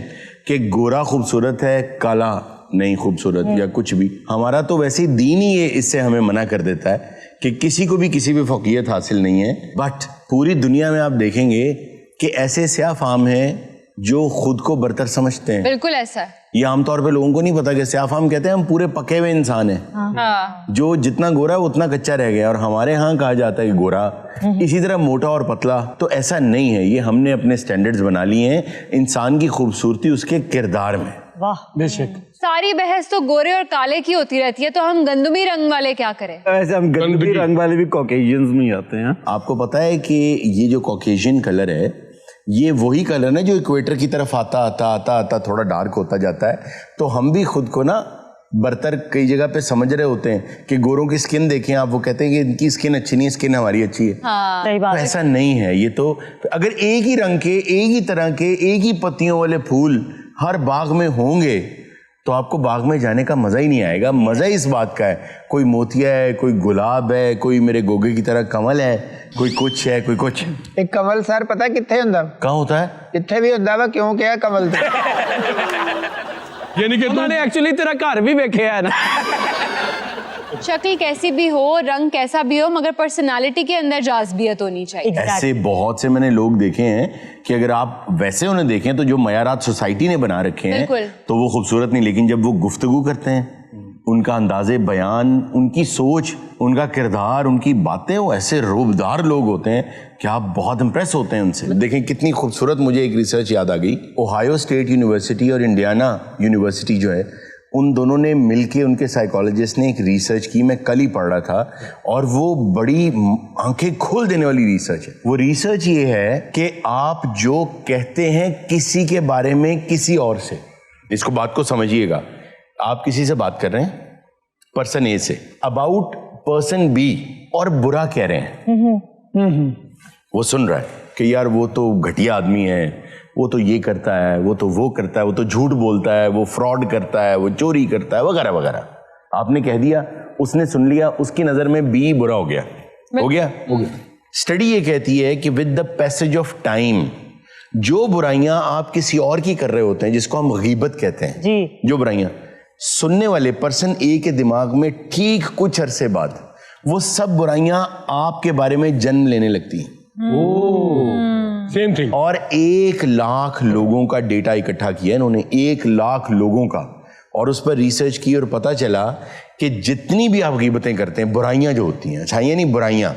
कि गोरा खूबसूरत है, काला नहीं खूबसूरत या कुछ भी। हमारा तो वैसे ही दीन ही ये इससे हमें मना कर देता है कि किसी को भी किसी भी फौकियत हासिल नहीं है। बट पूरी दुनिया में आप देखेंगे कि ऐसे स्याह फाम हैं जो खुद को बरतर समझते हैं। बिल्कुल ऐसा है। ये आमतौर पे लोगों को नहीं पता कि स्याह फाम कहते हैं हम पूरे पके हुए इंसान हैं। हाँ। जो जितना गोरा है उतना कच्चा रह गया। और हमारे यहाँ कहा जाता है कि गोरा, इसी तरह मोटा और पतला। तो ऐसा नहीं है, ये हमने अपने स्टैंडर्ड्स बना लिए हैं। इंसान की खूबसूरती उसके किरदार में। वाह, बेशक। सारी बहस तो गोरे और काले की होती रहती है, तो हम गंदमी रंग वाले क्या करें? वैसे हम गंदगी रंग वाले भी कॉकेशियंस में ही आते हैं। आपको पता है कि ये जो कॉकेशियन कलर है ये वही कलर है जो इक्वेटर की तरफ आता थोड़ा डार्क होता जाता है। तो हम भी खुद को ना बरतर कई जगह पे समझ रहे होते हैं कि गोरों की स्किन देखें आप, वो कहते हैं कि इनकी स्किन अच्छी नहीं है, स्किन हमारी अच्छी है। हाँ। सही बात तो ऐसा नहीं है। ये तो अगर एक ही रंग के, एक ही तरह के, एक ही पत्तियों वाले फूल हर बाग में होंगे तो आपको बाग में जाने का मजा ही नहीं आएगा। मजा ही इस बात का है, कोई मोतिया है, कोई गुलाब है, कोई मेरे गोगे की तरह कमल है, कोई कुछ है, कोई कुछ। एक कमल सर पता कितने हुंदा? कहाँ होता है? जिथे भी हुंदा वा, क्यों क्या कमल ते? यानी कि उन्होंने एक्चुअली तेरा घर भी वेखे है ना। शक्ल कैसी भी हो, रंग कैसा भी हो, मगर पर्सनालिटी के अंदर जाज़बियत होनी चाहिए। ऐसे बहुत से मैंने लोग देखे हैं कि अगर आप वैसे उन्हें देखें तो जो मयारात सोसाइटी ने बना रखे हैं तो वो खूबसूरत नहीं, लेकिन जब वो गुफ्तगू करते हैं, उनका अंदाजे बयान, उनकी सोच, उनका किरदार, उनकी बातें, वो ऐसे रूबदार लोग होते हैं कि आप बहुत इंप्रेस होते हैं उनसे। देखें कितनी खूबसूरत, मुझे एक रिसर्च याद आ गई। ओहायो स्टेट यूनिवर्सिटी और इंडियाना यूनिवर्सिटी जो है, उन दोनों ने मिलके, उनके साइकोलॉजिस्ट ने एक रिसर्च की, मैं कल ही पढ़ रहा था, और वो बड़ी आंखें खोल देने वाली रिसर्च है। वो रिसर्च ये है कि आप जो कहते हैं किसी के बारे में किसी और से, इसको बात को समझिएगा, आप किसी से बात कर रहे हैं person A say about person B और बुरा कह रहे हैं, वो सुन रहा है कि यार वो तो घटिया आदमी है, वो तो ये करता है, वो तो वो करता है, वो तो झूठ बोलता है, वो फ्रॉड करता है, वो चोरी करता है, वगैरह वगैरह। आपने कह दिया, उसने सुन लिया, उसकी नजर में बी बुरा हो गया। हो गया। स्टडी ये कहती है कि with the passage of time जो बुराइयां आप किसी और की कर रहे होते हैं, जिसको हम गीबत कहते हैं जी, जो बुराइयां, सुनने वाले पर्सन ए के दिमाग में ठीक कुछ अरसे बाद वो सब बुराइयां आपके बारे में जन्म लेने लगती हैं। Same thing. और 1 लाख लोगों का डेटा इकट्ठा किया इन्होंने, 1 लाख लोगों का, और उस पर रिसर्च की और पता चला कि जितनी भी आप गीबतें करते हैं, बुराइयां जो होती हैं, अच्छाइयां नहीं बुराइयां,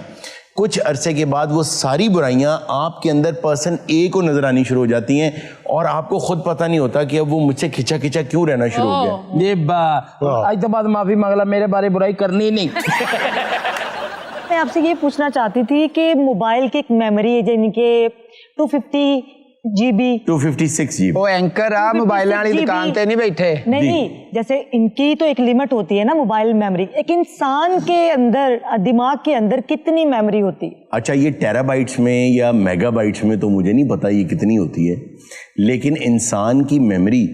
कुछ अरसे के बाद वो सारी बुराइयां आपके अंदर पर्सन ए को नजर आनी शुरू हो जाती हैं और आपको खुद पता नहीं होता कि अब वो मुझसे खिंचा खिंचा क्यों रहना शुरू हो गया। ये आज तो बाद माफी मांगला, मेरे बारे बुराई करनी नहीं। मैं आपसे ये पूछना चाहती थी कि मोबाइल की एक मेमोरी है जिनके 250 GB 256 GB। वो एंकर आ मोबाइल वाली दुकान पे नहीं बैठे। नहीं, जैसे इनकी तो एक लिमिट होती है ना मोबाइल मेमोरी, एक इंसान के अंदर, दिमाग के अंदर कितनी मेमोरी होती है? अच्छा, ये टेराबाइट्स में या मेगाबाइट्स में तो मुझे नहीं पता ये कितनी होती है, लेकिन इंसान की मेमोरी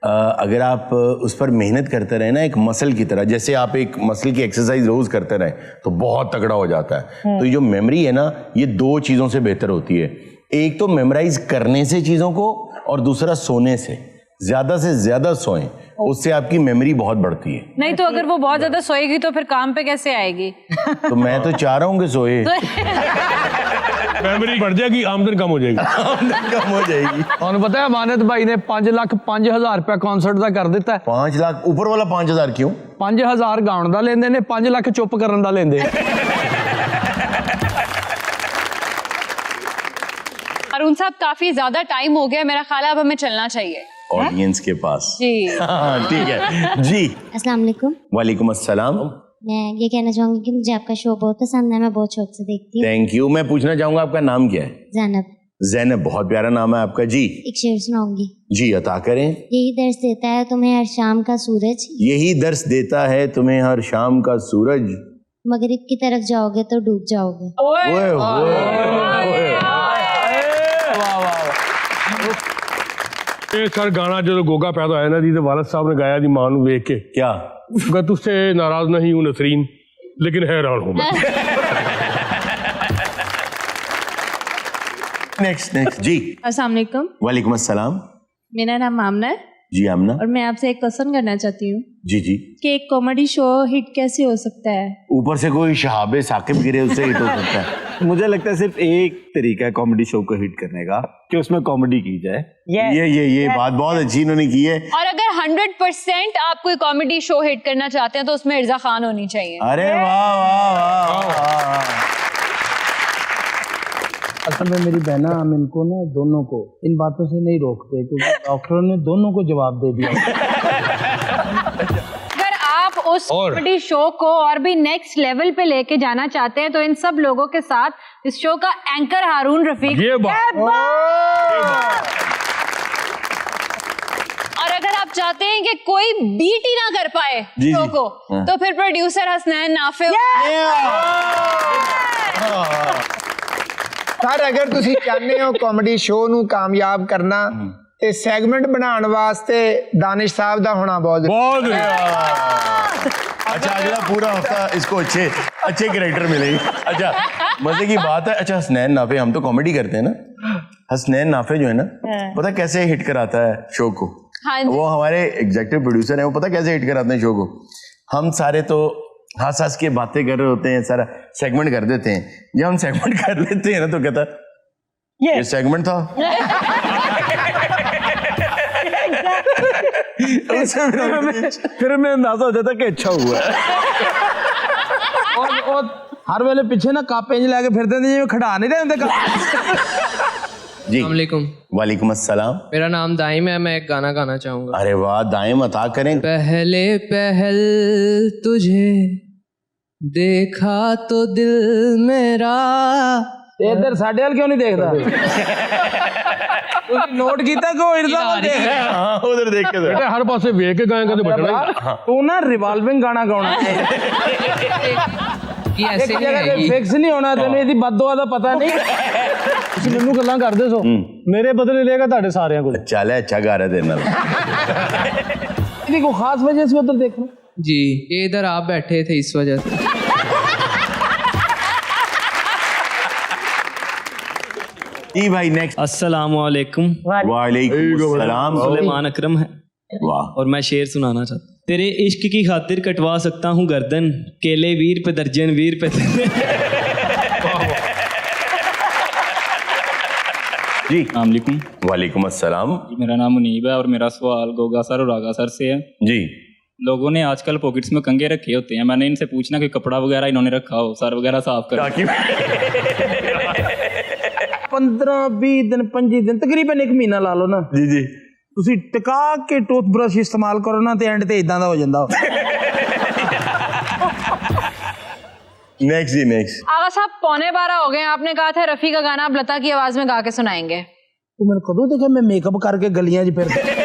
अगर आप उस पर मेहनत करते रहे ना, एक मसल की तरह, जैसे आप एक मसल की एक्सरसाइज रोज करते रहे तो बहुत तगड़ा हो जाता है। तो ये जो मेमोरी है ना, ये 2 चीजों से बेहतर होती है। एक तो मेमोराइज करने से चीजों को, और दूसरा सोने से ज्यादा सोएं, उससे आपकी मेमोरी बहुत बढ़ती है। नहीं तो अगर वो बहुत ज्यादा सोएगी तो फिर काम पे कैसे आएगी? तो मैं तो चाह रहा हूँ कि सोए। मेमोरी बढ़ जाएगी, आमदन कम हो जाएगी। आमदन कम हो जाएगी। ਤੁਹਾਨੂੰ ਪਤਾ ਹੈ ਮਾਨਤ ਭਾਈ ਨੇ 5,05,000 ਰੁਪਏ ਕਨਸਰਟ ਦਾ ਕਰ ਦਿੱਤਾ। 5 लाख ऊपर वाला 5,000 क्यों? 5,000 ਗਾਉਣ ਦਾ ਲੈਂਦੇ ਨੇ, 5 ਲੱਖ ਚੁੱਪ ਕਰਨ ਦਾ ਲੈਂਦੇ। अरुण साहब काफी ज्यादा टाइम हो गया, मेरा ख्याल है अब हमें चलना चाहिए ऑडियंस के पास। जी। हाँ ठीक है जी। अस्सलाम वालेकुम। वालेकुम अस्सलाम। मैं ये कहना चाहूंगी कि मुझे आपका शो बहुत पसंद है, मैं बहुत शौक से देखती हूँ। Thank you. मैं पूछना चाहूंगा आपका नाम क्या है? ज़ैनब। ज़ैनब, बहुत प्यारा नाम है आपका जी। एक शेर सुनाऊंगी। जी अता करें। यही दर्श देता है तुम्हें हर शाम का सूरज, यही दर्श देता है तुम्हें हर शाम का सूरज, मगरिब की तरफ जाओगे तो डूब जाओगे। ओए ओए। ਇਹ ਸਰ ਗਾਣਾ ਜਦੋਂ ਗੋਗਾ ਪੈਦਾ ਹੋਇਆ ਨਾ ਜੀ ਤੇ ਵਾਲਦ ਸਾਹਿਬ ਨੇ ਗਾਇਆ ਦੀ ਮਾਂ ਨੂੰ ਵੇਖ ਕੇ, क्या? मैं तुझसे नाराज नहीं हूं नसरीन, लेकिन हैरान हूं मैं। नेक्स्ट जी। अस्सलाम वालेकुम। वालेकुम अस्सलाम। मेरा नाम आमना है जी आमना। और मैं आपसे एक क्वेश्चन करना चाहती हूँ जी जी। कि एक कॉमेडी शो हिट कैसे हो सकता है? ऊपर से कोई शहाबे साकिब गिरे उससे हिट हो सकता है। मुझे लगता है सिर्फ एक तरीका है कॉमेडी शो को हिट करने का, कि उसमें कॉमेडी की जाए। ये बात बहुत अच्छी इन्होंने की है। और अगर 100% आप कोई कॉमेडी शो हिट करना चाहते हैं तो उसमें इर्जा खान होनी चाहिए। अरे वाह वाह वाह। असल में मेरी बहना, हम इनको ना दोनों को इन बातों से नहीं रोकते क्योंकि डॉक्टरों ने दोनों को जवाब दे दिया। अगर आप उस कॉमेडी शो को और भी नेक्स्ट लेवल पे लेके जाना चाहते हैं तो इन सब लोगों के साथ इस शो का एंकर हारून रफीक। ये बात। और अगर आप चाहते हैं कि कोई बीट ही ना कर पाए शो को, तो फिर प्रोड्यूसर हसनैन नाफे। सर अगर तुसी चाहते हो कॉमेडी शो नू कामयाब करना ते सैगमेंट बनाने वास्ते दानिश साहब दा होना बहुत अच्छा, अगला पूरा हफ्ता इसको अच्छे कैरेक्टर मिलेंगे। अच्छा, मजे की बात है। अच्छा, हसनैन नाफे, हम तो कॉमेडी करते हैं ना, हसनैन नाफे जो है ना, पता कैसे हिट कराता है शो को? हाँ जी। वो हमारे एग्जीक्यूटिव प्रोड्यूसर हैं, वो पता कैसे हिट कराते हैं शो को? हम सारे तो हंस हंस के बातें कर रहे होते हैं, सारा सेगमेंट कर देते हैं। जब हम सेगमेंट कर लेते हैं ना तो कहता ये सेगमेंट था। फिर मैं अंदाजा हो जाता कि अच्छा हुआ है। और हर वेले पीछे ना कापे इंज लाके फिरते हैं, जिवें खड़ा नहीं रहंदे का। जी वालेकुम। वालेकुम अस्सलाम। मेरा नाम दाइम है, मैं एक गाना गाना चाहूंगा। अरे वाह, दाइम अता करें। पहले पहल तुझे देखा तो दिल मेरा। इधर साडे वाल क्यों नहीं देखदा? नोट कीता कि वो इर्जा वाल देख रहा है? हाँ, उधर देख के बेटा हर पासे वेख के गाएगा तो बचना। तू ना रिवॉल्विंग गाना गाना है। कि ऐसे एक जगह पे फिक्स नहीं होना, तेन ਇਹਦੀ बददुआ ਦਾ पता नहीं। ਤੁਸੀਂ ਮੈਨੂੰ ਗੱਲਾਂ ਕਰਦੇ ਸੋ, ਮੇਰੇ ਬਦਲੇ ਲੇਗਾ ਤੁਹਾਡੇ ਸਾਰਿਆਂ ਕੋਲ। चल है, अच्छा गा रहा है तेरे नाल। इसकी कोई खास वजह से उधर देखना? जी, ये इधर आप बैठे थे इस वजह से। जी भाई नेक्स्ट। अस्सलाम वालेकुम। वालेकुम सलाम। सुलेमान अकरम है वाह। और मैं शेर सुनाना चाहता हूँ। तेरे इश्क की खातिर कटवा सकता हूँ गर्दन, केले वीर पे दर्जन वीर पे जी अस्सलाम वालेकुम अस्सलाम। मेरा नाम मुनीब है और मेरा सवाल गोगा सर और रागा सर से है। जी लोगों ने आजकल पॉकेट्स में कंगे रखे होते हैं, मैंने इनसे पूछना कि कपड़ा वगैरह इन्होंने रखा हो, सर वगैरह साफ कर 15-20 दिन 25 दिन तकरीबन 1 महीना ला लो ना जी जी ਤੁਸੀਂ ਟਿਕਾ ਕੇ ਟੂਥਬ੍ਰਸ਼ ਇਸਤੇਮਾਲ ਕਰੋ ਨਾ ਤੇ ਐਂਡ ਤੇ ਇਦਾਂ ਦਾ ਹੋ ਜਾਂਦਾ। नेक्स्ट जी नेक्स्ट। आगा साहब 11:15 हो गए, आपने कहा था रफी का गाना आप लता की आवाज में गा के सुनाएंगे। ਤੂੰ ਮੈਨੂੰ ਕਦੋਂ ਦੇਖਿਆ ਮੈਂ ਮੇਕਅਪ ਕਰਕੇ ਗਲੀਆਂ 'ਚ ਫਿਰਦਾ